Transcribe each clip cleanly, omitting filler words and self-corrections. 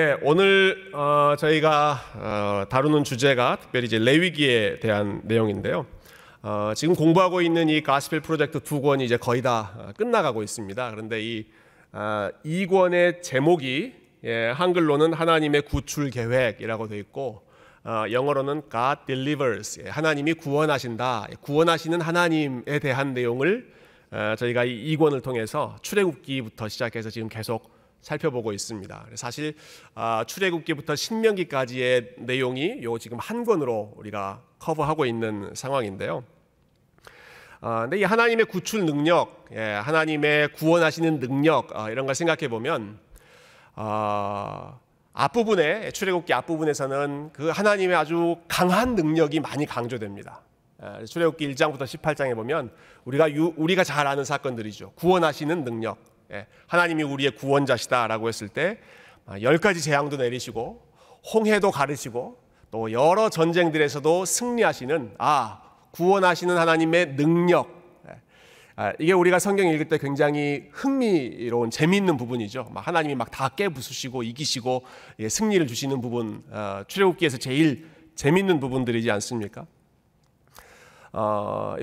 네, 오늘 저희가 다루는 주제가 특별히 이제 레위기에 대한 내용인데요. 지금 공부하고 있는 이 가스펠 프로젝트 2권이 이제 거의 다 끝나가고 있습니다. 그런데 이 2권의 제목이 한글로는 하나님의 구출 계획이라고 되어 있고, 영어로는 God delivers, 하나님이 구원하신다, 구원하시는 하나님에 대한 내용을 저희가 이 2권을 통해서 출애굽기부터 시작해서 지금 계속 살펴보고 있습니다. 사실 출애굽기부터 신명기까지의 내용이 요 지금 한 권으로 우리가 커버하고 있는 상황인데요. 근데 이 하나님의 구출 능력, 하나님의 구원하시는 능력, 이런 걸 생각해 보면 앞부분에, 출애굽기 앞부분에서는 그 하나님의 아주 강한 능력이 많이 강조됩니다. 출애굽기 1장부터 18장에 보면 우리가 잘 아는 사건들이죠. 구원하시는 능력, 하나님이 우리의 구원자시다라고 했을 때 10가지 재앙도 내리시고 홍해도 가르시고 또 여러 전쟁들에서도 승리하시는 구원하시는 하나님의 능력, 이게 우리가 성경 읽을 때 굉장히 흥미로운 재미있는 부분이죠. 하나님이 막 다 깨부수시고 이기시고 승리를 주시는 부분, 출애굽기에서 제일 재미있는 부분들이지 않습니까?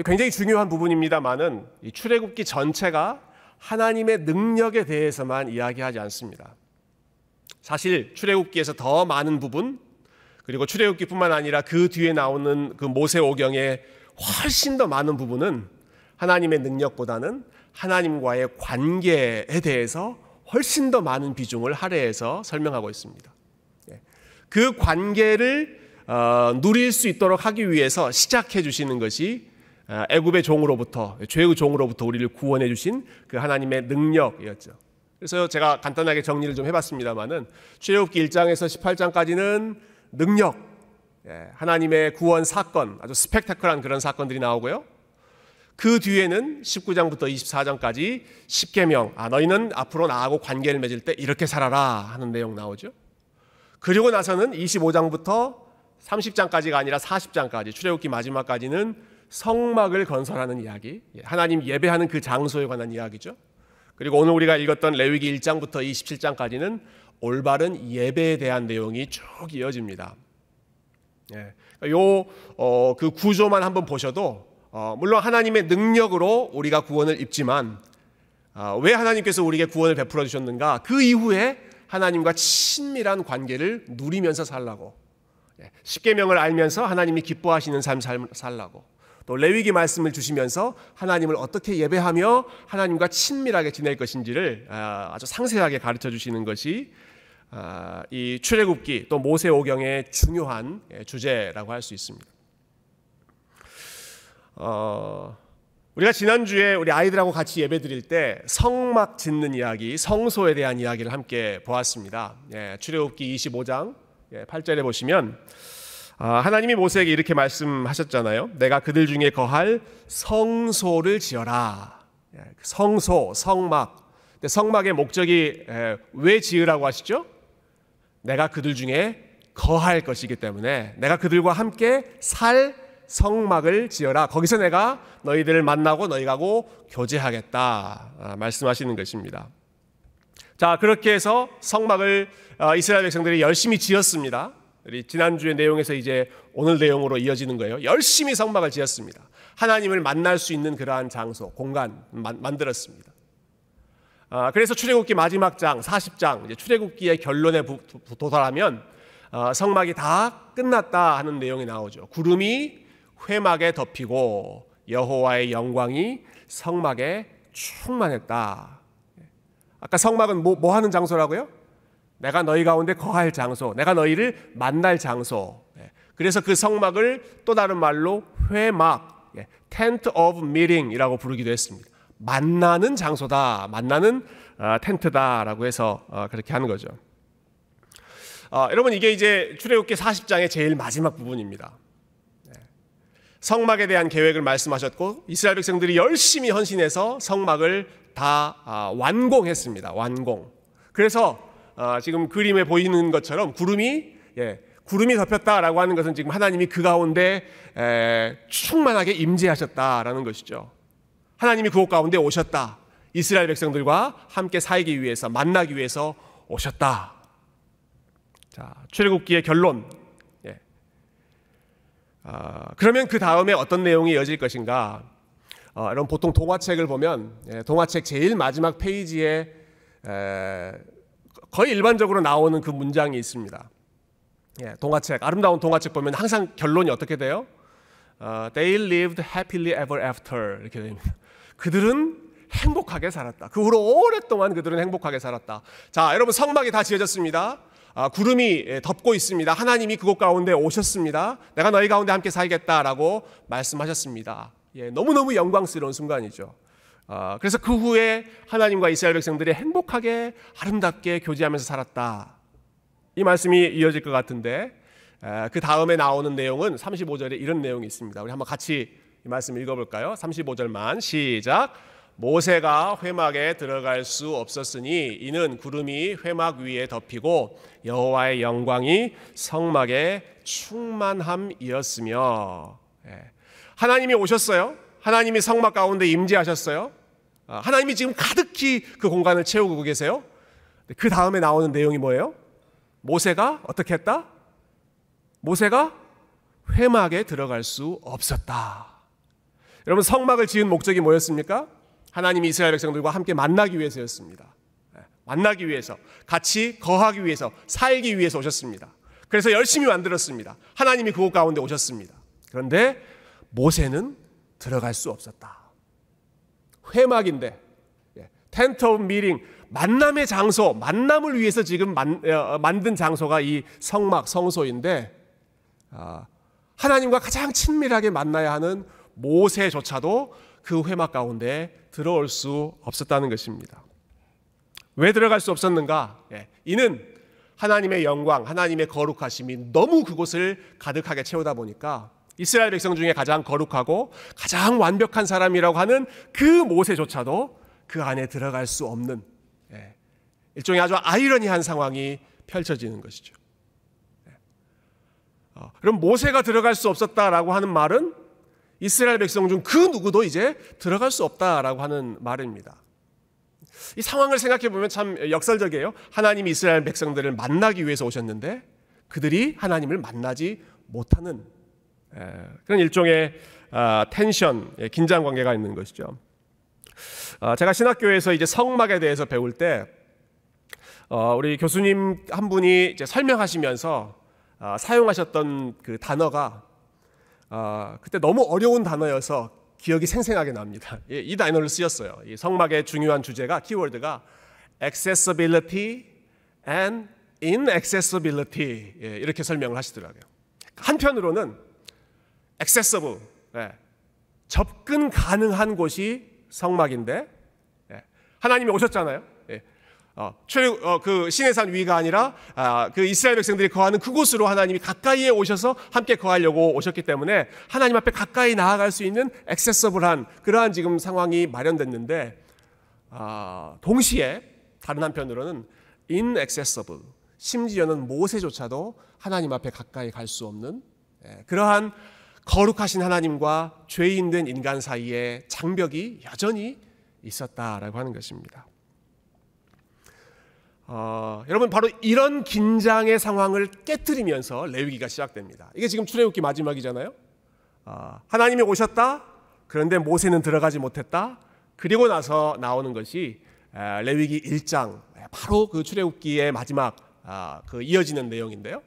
굉장히 중요한 부분입니다만은 이 출애굽기 전체가 하나님의 능력에 대해서만 이야기하지 않습니다. 사실 출애굽기에서 더 많은 부분, 그리고 출애굽기뿐만 아니라 그 뒤에 나오는 그 모세오경의 훨씬 더 많은 부분은 하나님의 능력보다는 하나님과의 관계에 대해서 훨씬 더 많은 비중을 할애해서 설명하고 있습니다. 그 관계를 누릴 수 있도록 하기 위해서 시작해 주시는 것이 애굽의 종으로부터, 죄의 종으로부터 우리를 구원해 주신 그 하나님의 능력이었죠. 그래서 제가 간단하게 정리를 좀 해봤습니다만은 출애굽기 1장에서 18장까지는 능력, 하나님의 구원 사건, 아주 스펙타클한 그런 사건들이 나오고요. 그 뒤에는 19장부터 24장까지 십계명, 너희는 앞으로 나하고 관계를 맺을 때 이렇게 살아라 하는 내용 나오죠. 그리고 나서는 25장부터 30장까지가 아니라 40장까지, 출애굽기 마지막까지는 성막을 건설하는 이야기, 하나님 예배하는 그 장소에 관한 이야기죠. 그리고 오늘 우리가 읽었던 레위기 1장부터 27장까지는 올바른 예배에 대한 내용이 쭉 이어집니다. 그 구조만 한번 보셔도 물론 하나님의 능력으로 우리가 구원을 입지만 왜 하나님께서 우리에게 구원을 베풀어 주셨는가? 그 이후에 하나님과 친밀한 관계를 누리면서 살라고, 십계명을 알면서 하나님이 기뻐하시는 삶 살라고, 또 레위기 말씀을 주시면서 하나님을 어떻게 예배하며 하나님과 친밀하게 지낼 것인지를 아주 상세하게 가르쳐 주시는 것이 이 출애굽기 또 모세오경의 중요한 주제라고 할 수 있습니다. 우리가 지난주에 우리 아이들하고 같이 예배 드릴 때 성막 짓는 이야기, 성소에 대한 이야기를 함께 보았습니다. 출애굽기 25장 8절에 보시면 하나님이 모세에게 이렇게 말씀하셨잖아요. 내가 그들 중에 거할 성소를 지어라. 성소, 성막. 근데 성막의 목적이 왜 지으라고 하시죠? 내가 그들 중에 거할 것이기 때문에 내가 그들과 함께 살 성막을 지어라. 거기서 내가 너희들을 만나고 너희하고 교제하겠다 말씀하시는 것입니다. 자, 그렇게 해서 성막을 이스라엘 백성들이 열심히 지었습니다. 우리 지난주의 내용에서 이제 오늘 내용으로 이어지는 거예요. 열심히 성막을 지었습니다. 하나님을 만날 수 있는 그러한 장소, 공간 만들었습니다. 그래서 출애굽기 마지막 장 40장, 이제 출애굽기의 결론에 도달하면 성막이 다 끝났다 하는 내용이 나오죠. 구름이 회막에 덮이고 여호와의 영광이 성막에 충만했다. 아까 성막은 뭐 하는 장소라고요? 내가 너희 가운데 거할 장소, 내가 너희를 만날 장소. 그래서 그 성막을 또 다른 말로 회막, tent of meeting이라고 부르기도 했습니다. 만나는 장소다, 만나는 텐트다라고 해서 그렇게 하는 거죠. 여러분, 이게 이제 출애굽기 40장의 제일 마지막 부분입니다. 성막에 대한 계획을 말씀하셨고 이스라엘 백성들이 열심히 헌신해서 성막을 다 완공했습니다. 완공. 그래서 지금 그림에 보이는 것처럼 구름이 덮였다라고 하는 것은 지금 하나님이 그 가운데 충만하게 임재하셨다라는 것이죠. 하나님이 그곳 가운데 오셨다. 이스라엘 백성들과 함께 살기 위해서, 만나기 위해서 오셨다. 자, 출애굽기의 결론. 그러면 그 다음에 어떤 내용이 이어질 것인가? 여러분 보통 동화책을 보면 동화책 제일 마지막 페이지에 거의 일반적으로 나오는 그 문장이 있습니다. 동화책, 아름다운 동화책 보면 항상 결론이 어떻게 돼요? They lived happily ever after 이렇게 됩니다. 그들은 행복하게 살았다. 그 후로 오랫동안 그들은 행복하게 살았다. 자, 여러분 성막이 다 지어졌습니다. 구름이 덮고 있습니다. 하나님이 그곳 가운데 오셨습니다. 내가 너희 가운데 함께 살겠다라고 말씀하셨습니다. 너무너무 영광스러운 순간이죠. 그래서 그 후에 하나님과 이스라엘 백성들이 행복하게 아름답게 교제하면서 살았다. 이 말씀이 이어질 것 같은데 그 다음에 나오는 내용은 35절에 이런 내용이 있습니다. 우리 한번 같이 이 말씀 읽어볼까요? 35절만 시작. 모세가 회막에 들어갈 수 없었으니 이는 구름이 회막 위에 덮이고 여호와의 영광이 성막에 충만함이었으며. 하나님이 오셨어요. 하나님이 성막 가운데 임재하셨어요. 하나님이 지금 가득히 그 공간을 채우고 계세요. 그 다음에 나오는 내용이 뭐예요? 모세가 어떻게 했다? 모세가 회막에 들어갈 수 없었다. 여러분 성막을 지은 목적이 뭐였습니까? 하나님이 이스라엘 백성들과 함께 만나기 위해서였습니다. 만나기 위해서, 같이 거하기 위해서, 살기 위해서 오셨습니다. 그래서 열심히 만들었습니다. 하나님이 그곳 가운데 오셨습니다. 그런데 모세는 들어갈 수 없었다. 회막인데, 텐트 오브 미팅, 만남의 장소, 만남을 위해서 지금 만든 장소가 이 성막, 성소인데 하나님과 가장 친밀하게 만나야 하는 모세조차도 그 회막 가운데 들어올 수 없었다는 것입니다. 왜 들어갈 수 없었는가? 이는 하나님의 영광, 하나님의 거룩하심이 너무 그곳을 가득하게 채우다 보니까 이스라엘 백성 중에 가장 거룩하고 가장 완벽한 사람이라고 하는 그 모세조차도 그 안에 들어갈 수 없는 일종의 아주 아이러니한 상황이 펼쳐지는 것이죠. 그럼 모세가 들어갈 수 없었다라고 하는 말은 이스라엘 백성 중 그 누구도 이제 들어갈 수 없다라고 하는 말입니다. 이 상황을 생각해 보면 참 역설적이에요. 하나님이 이스라엘 백성들을 만나기 위해서 오셨는데 그들이 하나님을 만나지 못하는 그런 일종의 텐션, 긴장 관계가 있는 것이죠. 제가 신학교에서 이제 성막에 대해서 배울 때 우리 교수님 한 분이 이제 설명하시면서 사용하셨던 그 단어가 그때 너무 어려운 단어여서 기억이 생생하게 납니다. 이 단어를 쓰였어요. 이 성막의 중요한 주제가, 키워드가 accessibility and inaccessibility 이렇게 설명을 하시더라고요. 한편으로는 accessible, 접근 가능한 곳이 성막인데 하나님이 오셨잖아요. 그 시내산 위가 아니라 그 이스라엘 백성들이 거하는 그곳으로 하나님이 가까이에 오셔서 함께 거하려고 오셨기 때문에 하나님 앞에 가까이 나아갈 수 있는 액세서블한 그러한 지금 상황이 마련됐는데 동시에 다른 한편으로는 inaccessible, 심지어는 모세조차도 하나님 앞에 가까이 갈 수 없는 그러한 거룩하신 하나님과 죄인된 인간 사이에 장벽이 여전히 있었다라고 하는 것입니다. 여러분 바로 이런 긴장의 상황을 깨트리면서 레위기가 시작됩니다. 이게 지금 출애굽기 마지막이잖아요. 하나님이 오셨다. 그런데 모세는 들어가지 못했다. 그리고 나서 나오는 것이 레위기 1장, 바로 그 출애굽기의 마지막 그 이어지는 내용인데요.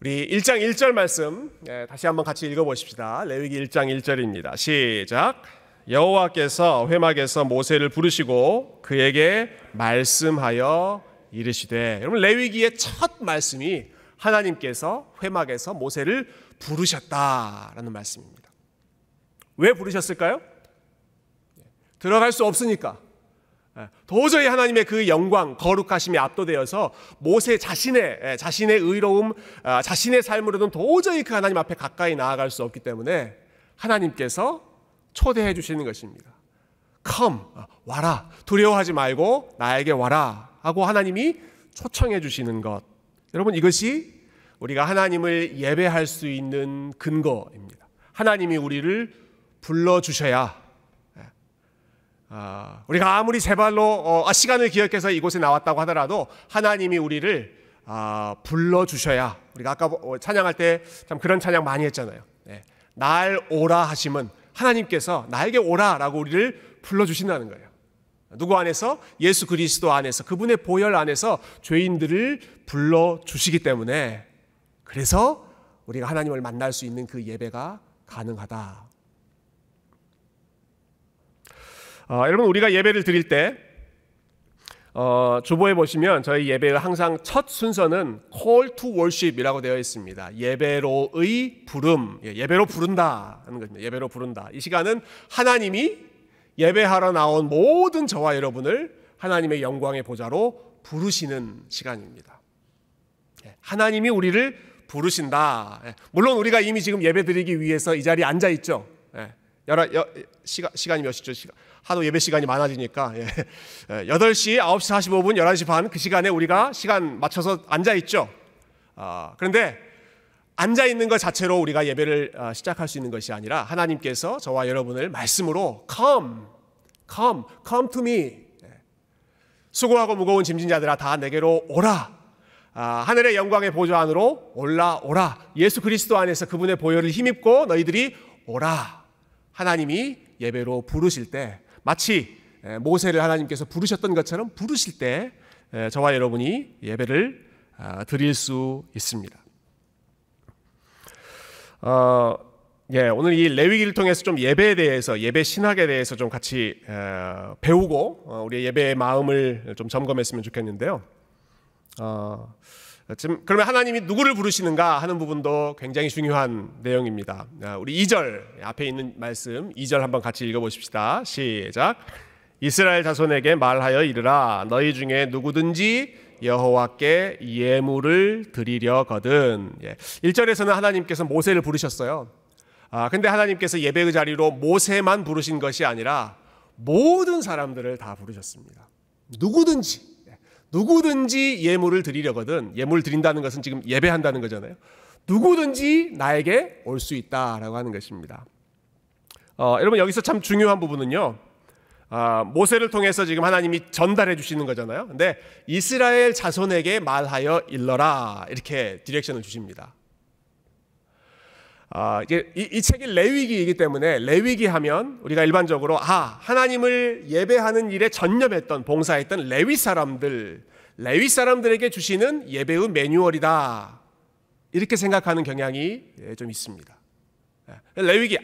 우리 1장 1절 말씀 다시 한번 같이 읽어보십시다. 레위기 1장 1절입니다. 시작. 여호와께서 회막에서 모세를 부르시고 그에게 말씀하여 이르시되. 여러분 레위기의 첫 말씀이 하나님께서 회막에서 모세를 부르셨다라는 말씀입니다. 왜 부르셨을까요? 들어갈 수 없으니까. 도저히 하나님의 그 영광, 거룩하심에 압도되어서 모세 자신의 의로움, 자신의 삶으로는 도저히 그 하나님 앞에 가까이 나아갈 수 없기 때문에 하나님께서 초대해 주시는 것입니다. Come, 와라. 두려워하지 말고 나에게 와라 하고 하나님이 초청해 주시는 것. 여러분 이것이 우리가 하나님을 예배할 수 있는 근거입니다. 하나님이 우리를 불러주셔야 우리가 아무리 제 발로 시간을 기억해서 이곳에 나왔다고 하더라도 하나님이 우리를 불러주셔야, 우리가 아까 찬양할 때 참 그런 찬양 많이 했잖아요. 날 오라 하심은 하나님께서 나에게 오라라고 우리를 불러주신다는 거예요. 누구 안에서? 예수 그리스도 안에서, 그분의 보혈 안에서 죄인들을 불러주시기 때문에, 그래서 우리가 하나님을 만날 수 있는 그 예배가 가능하다. 여러분, 우리가 예배를 드릴 때 주보에 보시면 저희 예배의 항상 첫 순서는 Call to Worship이라고 되어 있습니다. 예배로의 부름, 예배로 부른다 하는 겁니다. 예배로 부른다. 이 시간은 하나님이 예배하러 나온 모든 저와 여러분을 하나님의 영광의 보좌로 부르시는 시간입니다. 하나님이 우리를 부르신다. 물론 우리가 이미 지금 예배드리기 위해서 이 자리에 앉아 있죠. 시간이 몇 시죠? 하도 예배 시간이 많아지니까 8시, 9시 45분, 11시 반 그 시간에 우리가 시간 맞춰서 앉아 있죠. 그런데 앉아 있는 것 자체로 우리가 예배를 시작할 수 있는 것이 아니라 하나님께서 저와 여러분을 말씀으로 come to me, 수고하고 무거운 짐진 자들아 다 내게로 오라, 하늘의 영광의 보좌 안으로 올라오라, 예수 그리스도 안에서 그분의 보혈을 힘입고 너희들이 오라. 하나님이 예배로 부르실 때, 마치 모세를 하나님께서 부르셨던 것처럼 부르실 때 저와 여러분이 예배를 드릴 수 있습니다. 오늘 이 레위기를 통해서 좀 예배에 대해서, 예배 신학에 대해서 좀 같이 배우고 우리의 예배의 마음을 좀 점검했으면 좋겠는데요. 지금 그러면 하나님이 누구를 부르시는가 하는 부분도 굉장히 중요한 내용입니다. 우리 2절 앞에 있는 말씀 2절 한번 같이 읽어보십시다. 시작. 이스라엘 자손에게 말하여 이르라 너희 중에 누구든지 여호와께 예물을 드리려거든. 1절에서는 하나님께서 모세를 부르셨어요. 근데 하나님께서 예배의 자리로 모세만 부르신 것이 아니라 모든 사람들을 다 부르셨습니다. 누구든지 예물을 드리려거든. 예물 드린다는 것은 지금 예배한다는 거잖아요. 누구든지 나에게 올 수 있다라고 하는 것입니다. 여러분, 여기서 참 중요한 부분은요, 모세를 통해서 지금 하나님이 전달해 주시는 거잖아요. 근데 이스라엘 자손에게 말하여 일러라, 이렇게 디렉션을 주십니다. 이 책이 레위기이기 때문에 레위기 하면 우리가 일반적으로 하나님을 예배하는 일에 전념했던, 봉사했던 레위 사람들에게 주시는 예배의 매뉴얼이다, 이렇게 생각하는 경향이 좀 있습니다. 레위기,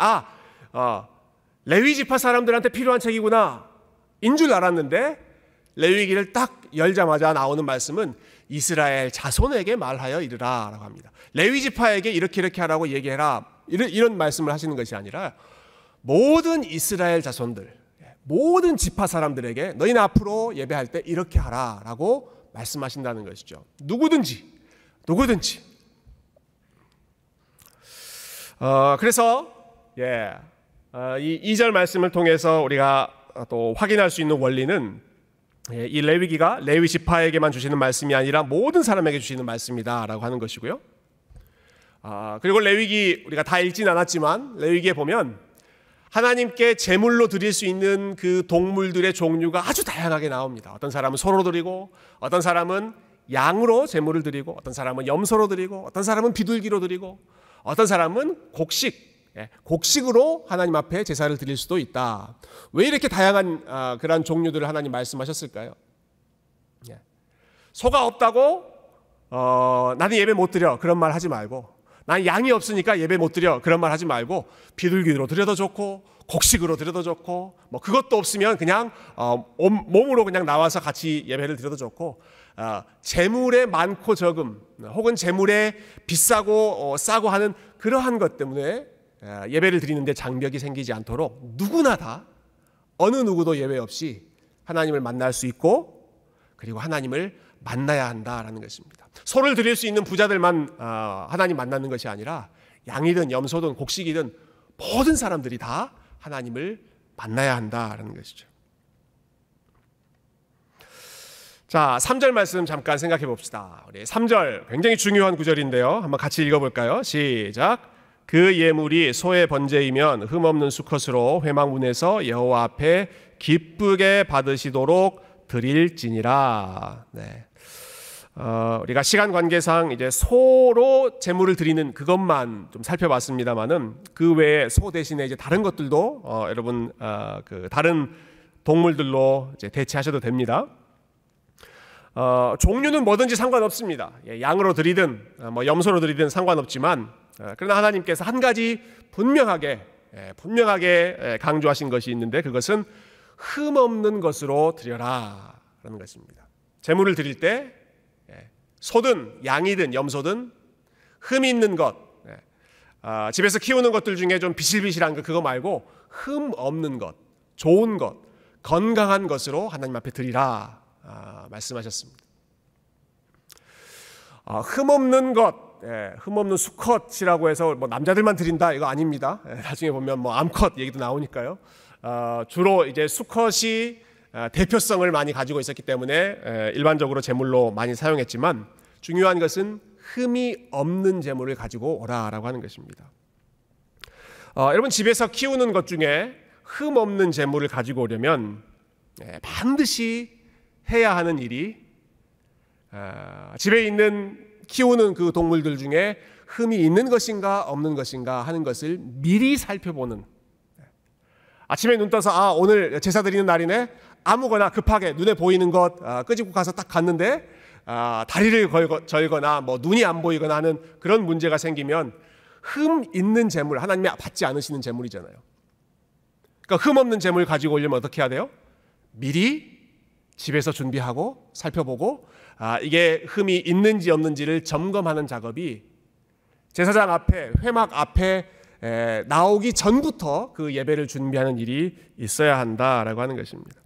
레위 지파 사람들한테 필요한 책이구나 인 줄 알았는데, 레위기를 딱 열자마자 나오는 말씀은 이스라엘 자손에게 말하여 이르라 라고 합니다. 레위 지파에게 이렇게 하라고 얘기해라, 이런 말씀을 하시는 것이 아니라 모든 이스라엘 자손들, 모든 지파 사람들에게 너희는 앞으로 예배할 때 이렇게 하라 라고 말씀하신다는 것이죠. 누구든지. 그래서 이 2절 말씀을 통해서 우리가 또 확인할 수 있는 원리는, 이 레위기가 레위 지파에게만 주시는 말씀이 아니라 모든 사람에게 주시는 말씀이다라고 하는 것이고요. 그리고 레위기 우리가 다 읽진 않았지만 레위기에 보면 하나님께 제물로 드릴 수 있는 그 동물들의 종류가 아주 다양하게 나옵니다. 어떤 사람은 소로 드리고, 어떤 사람은 양으로 제물을 드리고, 어떤 사람은 염소로 드리고, 어떤 사람은 비둘기로 드리고, 어떤 사람은 곡식으로 하나님 앞에 제사를 드릴 수도 있다. 왜 이렇게 다양한 그런 종류들을 하나님 말씀하셨을까요? 소가 없다고 나는 예배 못 드려, 그런 말 하지 말고, 난 양이 없으니까 예배 못 드려, 그런 말 하지 말고, 비둘기로 드려도 좋고 곡식으로 드려도 좋고, 그것도 없으면 그냥 몸으로 그냥 나와서 같이 예배를 드려도 좋고, 재물의 많고 적음, 혹은 재물의 비싸고 싸고 하는 그러한 것 때문에 예배를 드리는데 장벽이 생기지 않도록 누구나 다, 어느 누구도 예외 없이 하나님을 만날 수 있고, 그리고 하나님을 만나야 한다라는 것입니다. 소를 드릴 수 있는 부자들만 하나님 만나는 것이 아니라 양이든 염소든 곡식이든 모든 사람들이 다 하나님을 만나야 한다라는 것이죠. 자, 3절 말씀 잠깐 생각해 봅시다. 우리 3절 굉장히 중요한 구절인데요. 한번 같이 읽어볼까요? 시작. 그 예물이 소의 번제이면 흠없는 수컷으로 회막문에서 여호와 앞에 기쁘게 받으시도록 드릴지니라. 우리가 시간 관계상 이제 소로 제물을 드리는 그것만 좀 살펴봤습니다만은 그 외에 소 대신에 이제 다른 것들도 여러분 그 다른 동물들로 이제 대체하셔도 됩니다. 종류는 뭐든지 상관없습니다. 양으로 드리든 뭐 염소로 드리든 상관없지만 그러나 하나님께서 한 가지 분명하게 강조하신 것이 있는데 그것은 흠 없는 것으로 드려라 라는 것입니다. 제물을 드릴 때 소든 양이든 염소든 흠 있는 것, 집에서 키우는 것들 중에 좀 비실비실한 거 그거 말고 흠 없는 것, 좋은 것, 건강한 것으로 하나님 앞에 드리라 말씀하셨습니다. 흠 없는 것, 흠 없는 수컷이라고 해서 뭐 남자들만 드린다 이거 아닙니다. 나중에 보면 뭐 암컷 얘기도 나오니까요. 주로 이제 수컷이 대표성을 많이 가지고 있었기 때문에 일반적으로 제물로 많이 사용했지만 중요한 것은 흠이 없는 제물을 가지고 오라라고 하는 것입니다. 여러분 집에서 키우는 것 중에 흠 없는 제물을 가지고 오려면 반드시 해야 하는 일이 집에 있는 키우는 그 동물들 중에 흠이 있는 것인가 없는 것인가 하는 것을 미리 살펴보는, 아침에 눈 떠서 오늘 제사 드리는 날이네, 아무거나 급하게 눈에 보이는 것 끄집고 가서 딱 갔는데 다리를 절거나 뭐 눈이 안 보이거나 하는 그런 문제가 생기면 흠 있는 제물, 하나님이 받지 않으시는 제물이잖아요. 그러니까 흠 없는 제물 가지고 오려면 어떻게 해야 돼요? 미리 집에서 준비하고 살펴보고 이게 흠이 있는지 없는지를 점검하는 작업이 제사장 앞에, 회막 앞에 나오기 전부터 그 예배를 준비하는 일이 있어야 한다라고 하는 것입니다.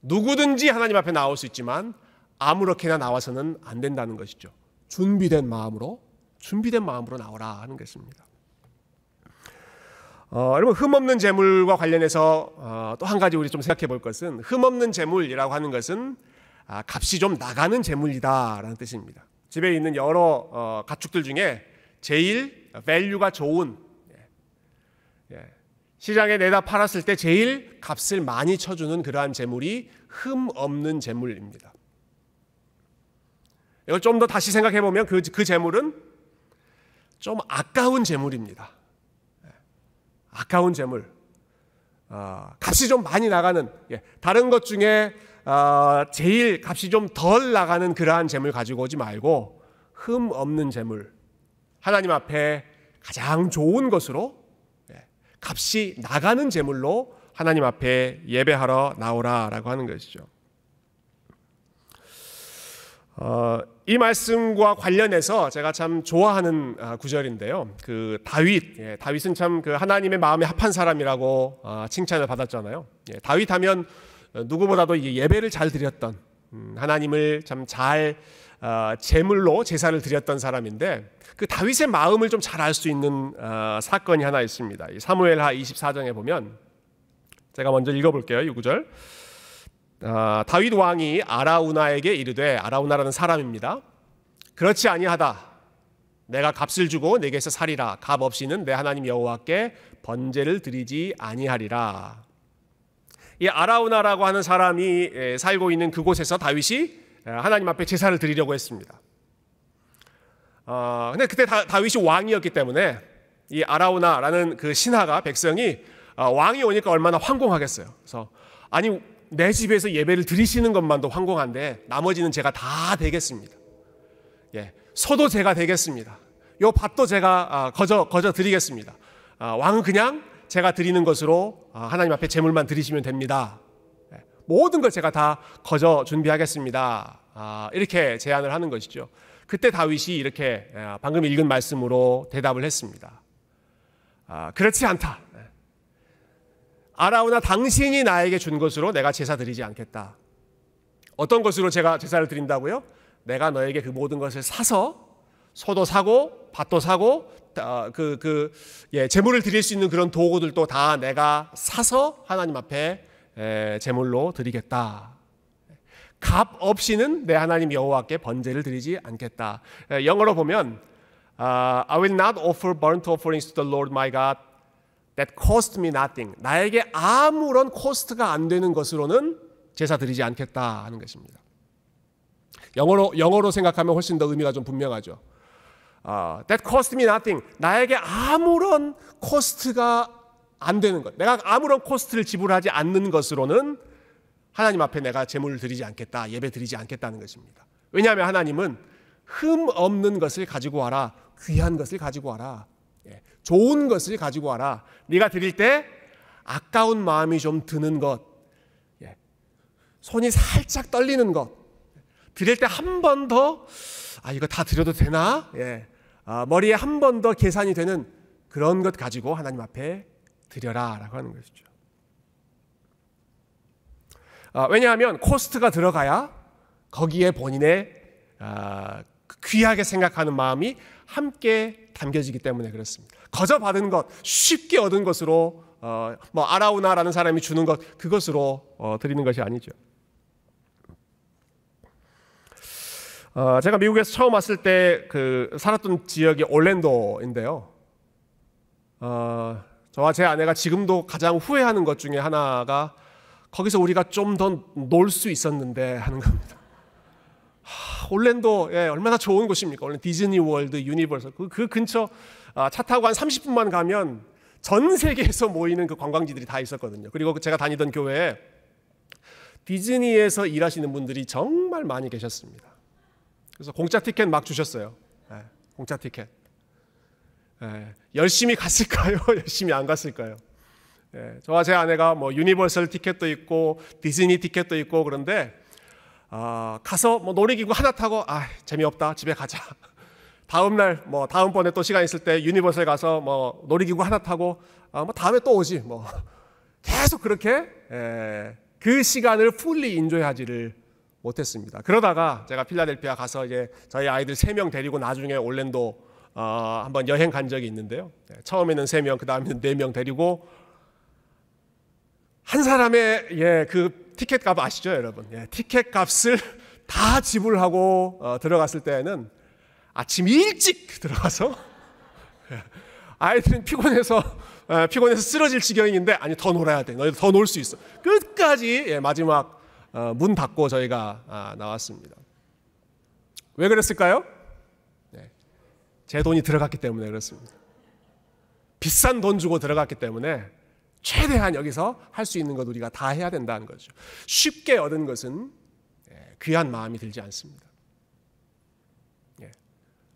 누구든지 하나님 앞에 나올 수 있지만 아무렇게나 나와서는 안 된다는 것이죠. 준비된 마음으로 나오라 하는 것입니다. 여러분 흠 없는 제물과 관련해서 또 한 가지 우리 좀 생각해 볼 것은, 흠 없는 제물이라고 하는 것은 값이 좀 나가는 제물이다라는 뜻입니다. 집에 있는 여러 가축들 중에 제일 밸류가 좋은, 시장에 내다 팔았을 때 제일 값을 많이 쳐주는 그러한 제물이 흠 없는 제물입니다. 이걸 좀 더 다시 생각해 보면 그 제물은 좀 아까운 제물입니다. 아까운 제물, 값이 좀 많이 나가는, 다른 것 중에 제일 값이 좀 덜 나가는 그러한 제물 가지고 오지 말고 흠 없는 제물, 하나님 앞에 가장 좋은 것으로 값이 나가는 제물로 하나님 앞에 예배하러 나오라라고 하는 것이죠. 이 말씀과 관련해서 제가 참 좋아하는 구절인데요. 그 다윗은 참 그 하나님의 마음에 합한 사람이라고 칭찬을 받았잖아요. 다윗 하면 누구보다도 예배를 잘 드렸던, 하나님을 참 잘 제물로 제사를 드렸던 사람인데, 그 다윗의 마음을 좀 잘 알 수 있는 사건이 하나 있습니다. 사무엘하 24장에 보면, 제가 먼저 읽어볼게요. 이 구절. 다윗 왕이 아라우나에게 이르되, 아라우나라는 사람입니다. 그렇지 아니하다. 내가 값을 주고 내게서 살이라. 값 없이는 내 하나님 여호와께 번제를 드리지 아니하리라. 이 아라우나라고 하는 사람이 살고 있는 그곳에서 다윗이 하나님 앞에 제사를 드리려고 했습니다. 근데 그때 다윗이 왕이었기 때문에 이 아라우나라는 그 신하가, 백성이 왕이 오니까 얼마나 황공하겠어요. 그래서 아니 내 집에서 예배를 드리시는 것만도 황공한데 나머지는 제가 다 되겠습니다. 소도 제가 되겠습니다. 요 밭도 제가 거저 드리겠습니다. 왕은 그냥 제가 드리는 것으로 하나님 앞에 제물만 드리시면 됩니다. 모든 것 제가 다 거저 준비하겠습니다. 이렇게 제안을 하는 것이죠. 그때 다윗이 이렇게 방금 읽은 말씀으로 대답을 했습니다. 그렇지 않다. 아라우나 당신이 나에게 준 것으로 내가 제사 드리지 않겠다. 어떤 것으로 제가 제사를 드린다고요? 내가 너에게 그 모든 것을 사서, 소도 사고 밭도 사고 제물을 드릴 수 있는 그런 도구들도 다 내가 사서 하나님 앞에 제물로 드리겠다. 값 없이는 내 하나님 여호와께 번제를 드리지 않겠다. 영어로 보면 I will not offer burnt offerings to the Lord my God that cost me nothing. 나에게 아무런 코스트가 안 되는 것으로는 제사 드리지 않겠다 하는 것입니다. 영어로 생각하면 훨씬 더 의미가 좀 분명하죠. That cost me nothing. 나에게 아무런 코스트가 안 되는 것. 내가 아무런 코스트를 지불하지 않는 것으로는 하나님 앞에 내가 제물을 드리지 않겠다, 예배 드리지 않겠다는 것입니다. 왜냐하면 하나님은 흠 없는 것을 가지고 와라, 귀한 것을 가지고 와라, 좋은 것을 가지고 와라. 네가 드릴 때 아까운 마음이 좀 드는 것, 손이 살짝 떨리는 것, 드릴 때 한 번 더 이거 다 드려도 되나? 머리에 한 번 더 계산이 되는 그런 것 가지고 하나님 앞에 드려라라고 하는 것이죠. 왜냐하면 코스트가 들어가야 거기에 본인의 귀하게 생각하는 마음이 함께 담겨지기 때문에 그렇습니다. 거저 받은 것, 쉽게 얻은 것으로 아라우나라는 사람이 주는 것, 그것으로 드리는 것이 아니죠. 제가 미국에서 처음 왔을 때 살았던 지역이 올랜도인데요. 저와 제 아내가 지금도 가장 후회하는 것 중에 하나가 거기서 우리가 좀 더 놀 수 있었는데 하는 겁니다. 올랜도 얼마나 좋은 곳입니까? 올랜도 디즈니 월드, 유니버설 그 근처 차 타고 한 30분만 가면 전 세계에서 모이는 그 관광지들이 다 있었거든요. 그리고 제가 다니던 교회에 디즈니에서 일하시는 분들이 정말 많이 계셨습니다. 그래서 공짜 티켓 막 주셨어요. 공짜 티켓. 열심히 갔을까요? 열심히 안 갔을까요? 저와 제 아내가 유니버설 티켓도 있고 디즈니 티켓도 있고 그런데 가서 놀이기구 하나 타고 재미없다, 집에 가자. 다음날 다음번에 또 시간 있을 때 유니버설 가서 놀이기구 하나 타고 다음에 또 오지. 계속 그렇게 그 시간을 풀리 인조하지를 못했습니다. 그러다가 제가 필라델피아 가서 이제 저희 아이들 3명 데리고 나중에 올랜도 한번 여행 간 적이 있는데요. 처음에는 3명, 그 다음에는 4명 데리고 한 사람의 그 티켓 값 아시죠, 여러분? 티켓 값을 다 지불하고 들어갔을 때에는 아침 일찍 들어가서 아이들은 피곤해서 쓰러질 지경인데 더 놀아야 돼. 너희들 더 놀 수 있어. 끝까지 마지막 문 닫고 저희가 나왔습니다. 왜 그랬을까요? 제 돈이 들어갔기 때문에 그렇습니다. 비싼 돈 주고 들어갔기 때문에 최대한 여기서 할 수 있는 것 우리가 다 해야 된다는 거죠. 쉽게 얻은 것은 귀한 마음이 들지 않습니다.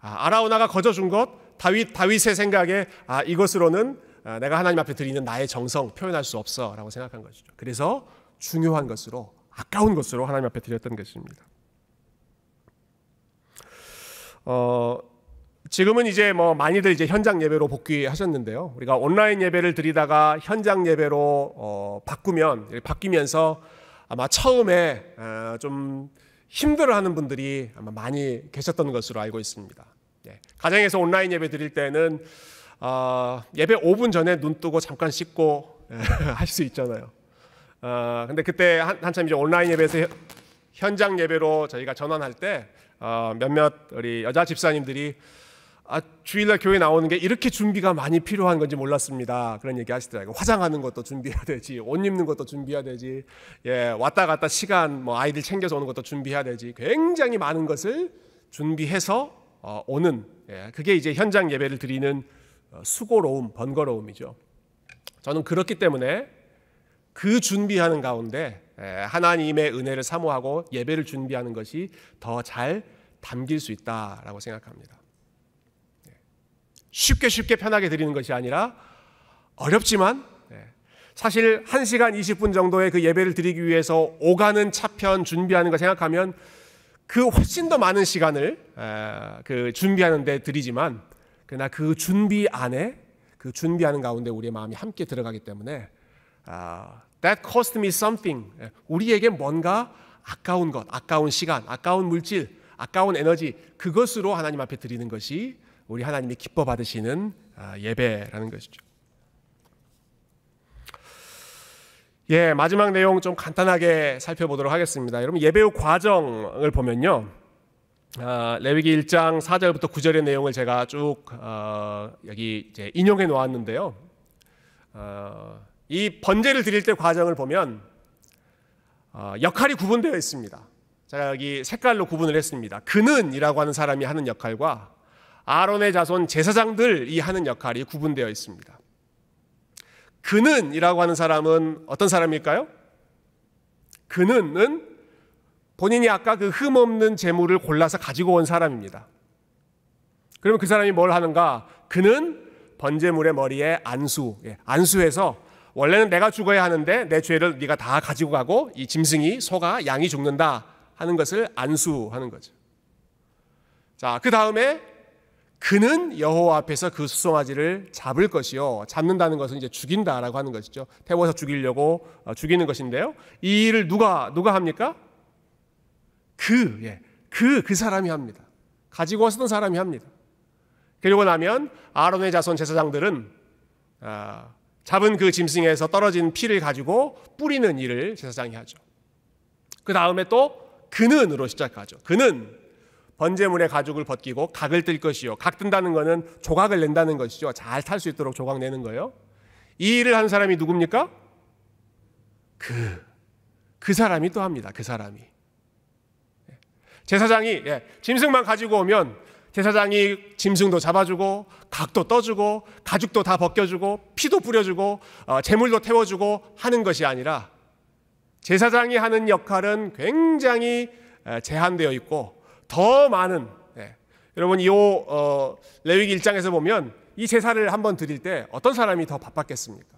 아라우나가 거저 준 것, 다윗의 생각에 이것으로는 내가 하나님 앞에 드리는 나의 정성 표현할 수 없어 라고 생각한 것이죠. 그래서 중요한 것으로, 아까운 것으로 하나님 앞에 드렸던 것입니다. 지금은 이제 많이들 이제 현장 예배로 복귀하셨는데요. 우리가 온라인 예배를 드리다가 현장 예배로 바뀌면서 아마 처음에 좀 힘들어하는 분들이 아마 많이 계셨던 것으로 알고 있습니다. 가정에서 온라인 예배 드릴 때는 예배 5분 전에 눈 뜨고 잠깐 씻고 할 수 있잖아요. 근데 그때 한참 이제 온라인 예배에서 현장 예배로 저희가 전환할 때 몇몇 우리 여자 집사님들이 주일날 교회 나오는 게 이렇게 준비가 많이 필요한 건지 몰랐습니다. 그런 얘기 하시더라고요. 화장하는 것도 준비해야 되지, 옷 입는 것도 준비해야 되지, 왔다 갔다 시간 아이들 챙겨서 오는 것도 준비해야 되지, 굉장히 많은 것을 준비해서 오는, 그게 이제 현장 예배를 드리는 수고로움, 번거로움이죠. 저는 그렇기 때문에 그 준비하는 가운데 하나님의 은혜를 사모하고 예배를 준비하는 것이 더 잘 담길 수 있다라고 생각합니다. 쉽게 편하게 드리는 것이 아니라 어렵지만 사실 1시간 20분 정도의 그 예배를 드리기 위해서 오가는 차편 준비하는 거 생각하면 그 훨씬 더 많은 시간을 그 준비하는 데 드리지만 그러나 그 준비 안에, 그 준비하는 가운데 우리의 마음이 함께 들어가기 때문에 That cost me something. 우리에게 뭔가 아까운 것, 아까운 시간, 아까운 물질, 아까운 에너지, 그것으로 하나님 앞에 드리는 것이 우리 하나님이 기뻐 받으시는 예배라는 것이죠. 마지막 내용 좀 간단하게 살펴보도록 하겠습니다. 여러분, 예배 후 과정을 보면요, 레위기 1장 4절부터 9절의 내용을 제가 쭉 여기 이제 인용해 놓았는데요. 이 번제를 드릴 때 과정을 보면 역할이 구분되어 있습니다. 제가 여기 색깔로 구분을 했습니다. 그는이라고 하는 사람이 하는 역할과 아론의 자손 제사장들이 하는 역할이 구분되어 있습니다. 그는이라고 하는 사람은 어떤 사람일까요? 그는은 본인이 아까 그 흠없는 재물을 골라서 가지고 온 사람입니다. 그러면 그 사람이 뭘 하는가? 그는 번제물의 머리에 안수해서 원래는 내가 죽어야 하는데 내 죄를 네가 다 가지고 가고 이 짐승이, 소가, 양이 죽는다 하는 것을 안수하는 거죠. 자, 그 다음에 그는 여호와 앞에서 그 수송아지를 잡을 것이요. 잡는다는 것은 이제 죽인다라고 하는 것이죠. 태워서 죽이려고 죽이는 것인데요. 이 일을 누가 합니까? 그 사람이 합니다. 가지고 왔던 사람이 합니다. 그리고 나면 아론의 자손 제사장들은 잡은 그 짐승에서 떨어진 피를 가지고 뿌리는 일을 제사장이 하죠. 그 다음에 또 그는으로 시작하죠. 그는 번제물의 가죽을 벗기고 각을 뜰 것이요. 각 뜬다는 것은 조각을 낸다는 것이죠. 잘 탈 수 있도록 조각 내는 거예요. 이 일을 하는 사람이 누굽니까? 그 사람이 또 합니다. 그 사람이. 제사장이 짐승만 가지고 오면 제사장이 짐승도 잡아주고 각도 떠주고 가죽도 다 벗겨주고 피도 뿌려주고 제물도 태워주고 하는 것이 아니라 제사장이 하는 역할은 굉장히 제한되어 있고 더 많은, 여러분 이 레위기 1장에서 보면 이 제사를 한번 드릴 때 어떤 사람이 더 바빴겠습니까?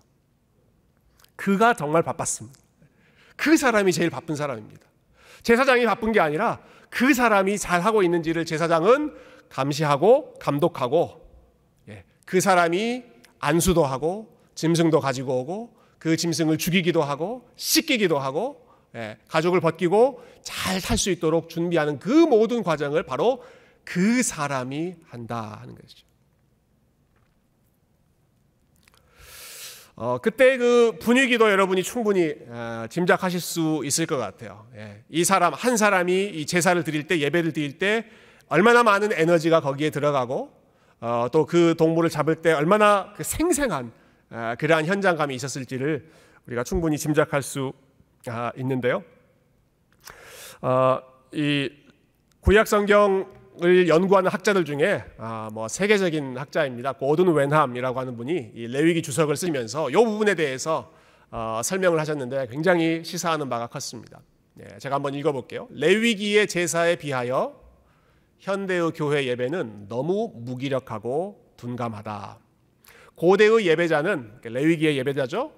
그가 정말 바빴습니다. 그 사람이 제일 바쁜 사람입니다. 제사장이 바쁜 게 아니라 그 사람이 잘하고 있는지를 제사장은 감시하고 감독하고, 그 사람이 안수도 하고 짐승도 가지고 오고 그 짐승을 죽이기도 하고 씻기기도 하고 가죽을 벗기고 잘 탈 수 있도록 준비하는 그 모든 과정을 바로 그 사람이 한다 하는 것이죠. 그때 그 분위기도 여러분이 충분히 짐작하실 수 있을 것 같아요. 이 사람 한 사람이 이 제사를 드릴 때, 예배를 드릴 때 얼마나 많은 에너지가 거기에 들어가고 또 그 동물을 잡을 때 얼마나 그 생생한 그러한 현장감이 있었을지를 우리가 충분히 짐작할 수 있는데요. 이 구약 성경을 연구하는 학자들 중에 세계적인 학자입니다. 고든 웬함이라고 하는 분이 이 레위기 주석을 쓰면서 이 부분에 대해서 설명을 하셨는데 굉장히 시사하는 바가 컸습니다. 제가 한번 읽어볼게요. 레위기의 제사에 비하여 현대의 교회 예배는 너무 무기력하고 둔감하다. 고대의 예배자는, 레위기의 예배자죠,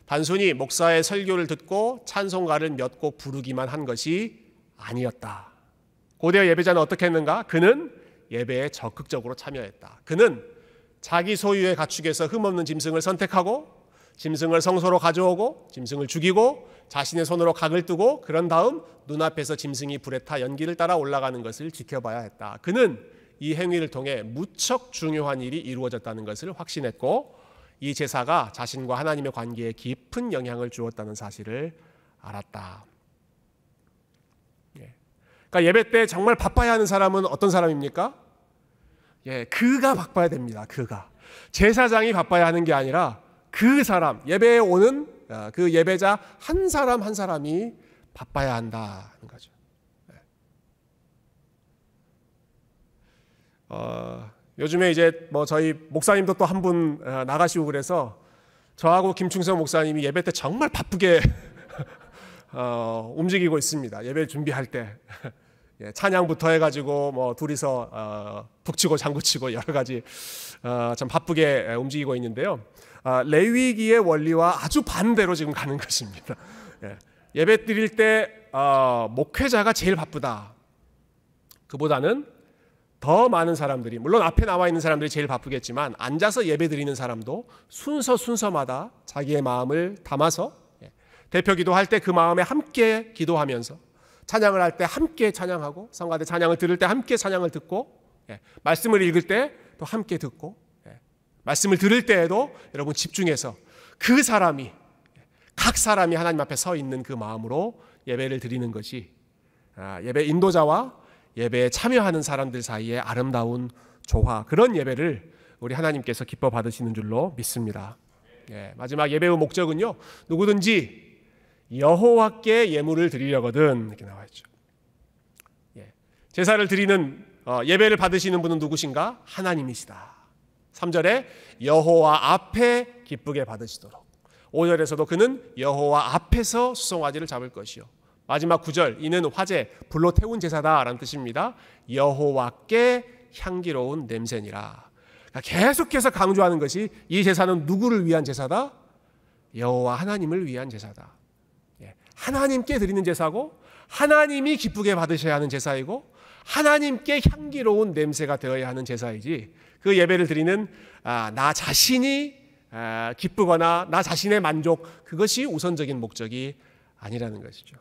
단순히 목사의 설교를 듣고 찬송가를 몇 곡 부르기만 한 것이 아니었다. 고대의 예배자는 어떻게 했는가? 그는 예배에 적극적으로 참여했다. 그는 자기 소유의 가축에서 흠없는 짐승을 선택하고 짐승을 성소로 가져오고 짐승을 죽이고 자신의 손으로 각을 뜨고 그런 다음 눈앞에서 짐승이 불에 타 연기를 따라 올라가는 것을 지켜봐야 했다. 그는 이 행위를 통해 무척 중요한 일이 이루어졌다는 것을 확신했고 이 제사가 자신과 하나님의 관계에 깊은 영향을 주었다는 사실을 알았다. 그러니까 예배 때 정말 바빠야 하는 사람은 어떤 사람입니까? 그가 바빠야 됩니다. 그가. 제사장이 바빠야 하는 게 아니라 그 사람, 예배에 오는 그 예배자 한 사람 한 사람이 바빠야 한다는 거죠. 요즘에 이제 저희 목사님도 또 한 분 나가시고 그래서 저하고 김충성 목사님이 예배 때 정말 바쁘게 움직이고 있습니다. 예배 준비할 때 찬양부터 해가지고 둘이서 북치고 장구치고 여러 가지 참 바쁘게 움직이고 있는데요. 레위기의 원리와 아주 반대로 지금 가는 것입니다. 예배 드릴 때 목회자가 제일 바쁘다. 그보다는 더 많은 사람들이, 물론 앞에 나와 있는 사람들이 제일 바쁘겠지만 앉아서 예배 드리는 사람도 순서마다 자기의 마음을 담아서 대표 기도할 때 그 마음에 함께 기도하면서, 찬양을 할 때 함께 찬양하고, 성가대 찬양을 들을 때 함께 찬양을 듣고, 말씀을 읽을 때 또 함께 듣고, 말씀을 들을 때에도 여러분 집중해서 그 사람이, 각 사람이 하나님 앞에 서 있는 그 마음으로 예배를 드리는 것이 예배 인도자와 예배에 참여하는 사람들 사이에 아름다운 조화, 그런 예배를 우리 하나님께서 기뻐 받으시는 줄로 믿습니다. 마지막 예배의 목적은요, 누구든지 여호와께 예물을 드리려거든, 이렇게 나와 있죠. 제사를 드리는 예배를 받으시는 분은 누구신가? 하나님이시다. 3절에 여호와 앞에 기쁘게 받으시도록. 5절에서도 그는 여호와 앞에서 수송아지를 잡을 것이요. 마지막 9절, 이는 화제, 불로 태운 제사다라는 뜻입니다. 여호와께 향기로운 냄새니라. 그러니까 계속해서 강조하는 것이 이 제사는 누구를 위한 제사다? 여호와 하나님을 위한 제사다. 하나님께 드리는 제사고, 하나님이 기쁘게 받으셔야 하는 제사이고, 하나님께 향기로운 냄새가 되어야 하는 제사이지, 그 예배를 드리는 나 자신이 기쁘거나 나 자신의 만족, 그것이 우선적인 목적이 아니라는 것이죠.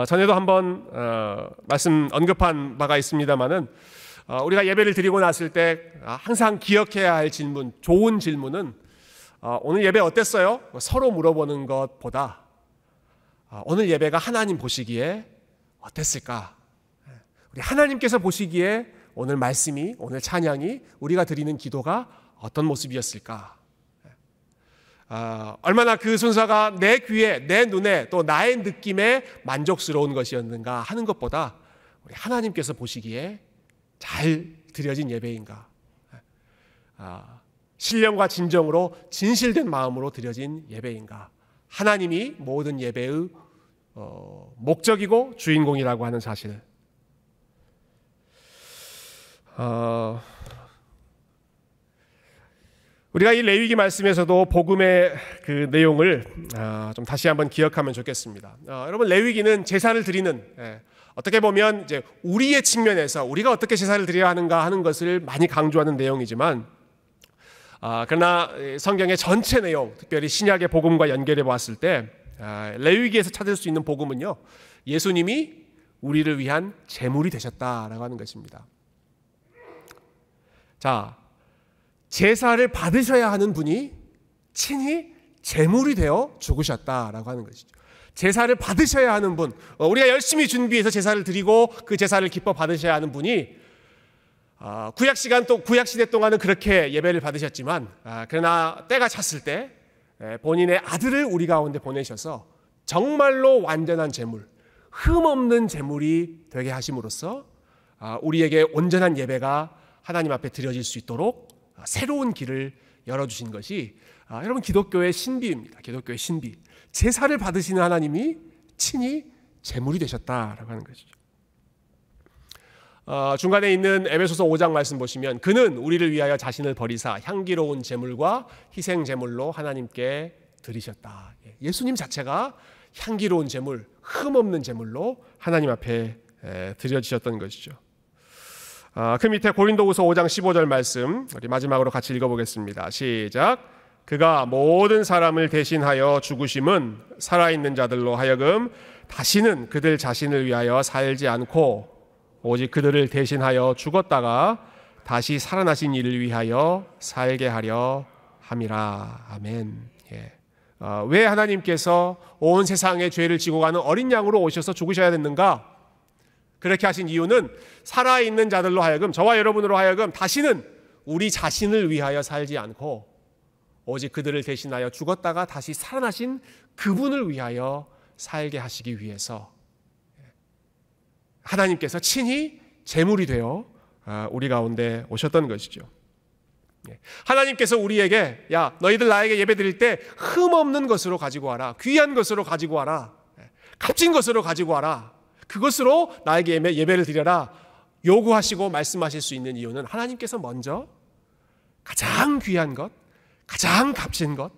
전에도 한번 말씀 언급한 바가 있습니다마는 우리가 예배를 드리고 났을 때 항상 기억해야 할 질문, 좋은 질문은 오늘 예배 어땠어요? 서로 물어보는 것보다 오늘 예배가 하나님 보시기에 어땠을까? 우리 하나님께서 보시기에 오늘 말씀이, 오늘 찬양이, 우리가 드리는 기도가 어떤 모습이었을까? 얼마나 그 순서가 내 귀에, 내 눈에, 또 나의 느낌에 만족스러운 것이었는가 하는 것보다 우리 하나님께서 보시기에 잘 드려진 예배인가? 신령과 진정으로 진실된 마음으로 드려진 예배인가? 하나님이 모든 예배의 목적이고 주인공이라고 하는 사실. 우리가 이 레위기 말씀에서도 복음의 그 내용을 좀 다시 한번 기억하면 좋겠습니다. 여러분, 레위기는 제사를 드리는, 어떻게 보면 이제 우리의 측면에서 우리가 어떻게 제사를 드려야 하는가 하는 것을 많이 강조하는 내용이지만, 그러나 성경의 전체 내용, 특별히 신약의 복음과 연결해 보았을 때 레위기에서 찾을 수 있는 복음은요, 예수님이 우리를 위한 제물이 되셨다라고 하는 것입니다. 자, 제사를 받으셔야 하는 분이 친히 제물이 되어 죽으셨다라고 하는 것이죠. 제사를 받으셔야 하는 분, 우리가 열심히 준비해서 제사를 드리고 그 제사를 기뻐 받으셔야 하는 분이 구약시대 동안은 그렇게 예배를 받으셨지만, 그러나 때가 찼을 때 본인의 아들을 우리 가운데 보내셔서 정말로 완전한 제물, 흠없는 제물이 되게 하심으로써 우리에게 온전한 예배가 하나님 앞에 드려질 수 있도록 새로운 길을 열어주신 것이 여러분, 기독교의 신비입니다. 기독교의 신비. 제사를 받으시는 하나님이 친히 제물이 되셨다라고 하는 것이죠. 중간에 있는 에베소서 5장 말씀 보시면, 그는 우리를 위하여 자신을 버리사 향기로운 제물과 희생 제물로 하나님께 드리셨다. 예수님 자체가 향기로운 제물, 흠없는 제물로 하나님 앞에 드려지셨던 것이죠. 그 밑에 고린도후서 5장 15절 말씀, 우리 마지막으로 같이 읽어보겠습니다. 시작. 그가 모든 사람을 대신하여 죽으심은 살아있는 자들로 하여금 다시는 그들 자신을 위하여 살지 않고 오직 그들을 대신하여 죽었다가 다시 살아나신 이를 위하여 살게 하려 함이라. 아멘. 왜 하나님께서 온 세상의 죄를 지고 가는 어린 양으로 오셔서 죽으셔야 됐는가? 그렇게 하신 이유는 살아있는 자들로 하여금, 저와 여러분으로 하여금 다시는 우리 자신을 위하여 살지 않고 오직 그들을 대신하여 죽었다가 다시 살아나신 그분을 위하여 살게 하시기 위해서 하나님께서 친히 제물이 되어 우리 가운데 오셨던 것이죠. 하나님께서 우리에게, 야, 너희들 나에게 예배 드릴 때 흠없는 것으로 가지고 와라, 귀한 것으로 가지고 와라, 값진 것으로 가지고 와라, 그것으로 나에게 예배를 드려라 요구하시고 말씀하실 수 있는 이유는 하나님께서 먼저 가장 귀한 것, 가장 값진 것,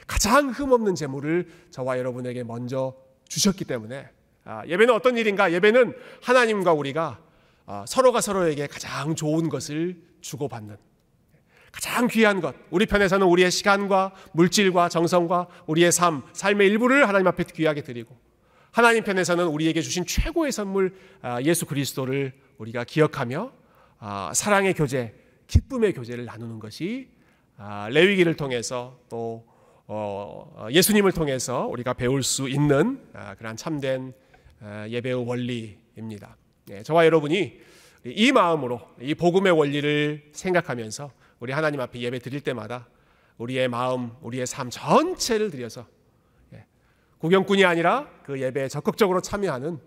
가장 흠없는 제물을 저와 여러분에게 먼저 주셨기 때문에, 예배는 어떤 일인가? 예배는 하나님과 우리가 서로가 서로에게 가장 좋은 것을 주고받는, 가장 귀한 것, 우리 편에서는 우리의 시간과 물질과 정성과 우리의 삶의 일부를 하나님 앞에 귀하게 드리고, 하나님 편에서는 우리에게 주신 최고의 선물 예수 그리스도를 우리가 기억하며 사랑의 교제, 기쁨의 교제를 나누는 것이 레위기를 통해서 또 예수님을 통해서 우리가 배울 수 있는 그런 참된 예배의 원리입니다. 저와 여러분이 이 마음으로 이 복음의 원리를 생각하면서 우리 하나님 앞에 예배 드릴 때마다 우리의 마음, 우리의 삶 전체를 들여서 구경꾼이 아니라 그 예배에 적극적으로 참여하는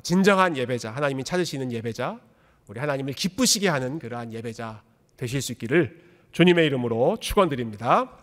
진정한 예배자, 하나님이 찾으시는 예배자, 우리 하나님을 기쁘시게 하는 그러한 예배자 되실 수 있기를 주님의 이름으로 축원드립니다.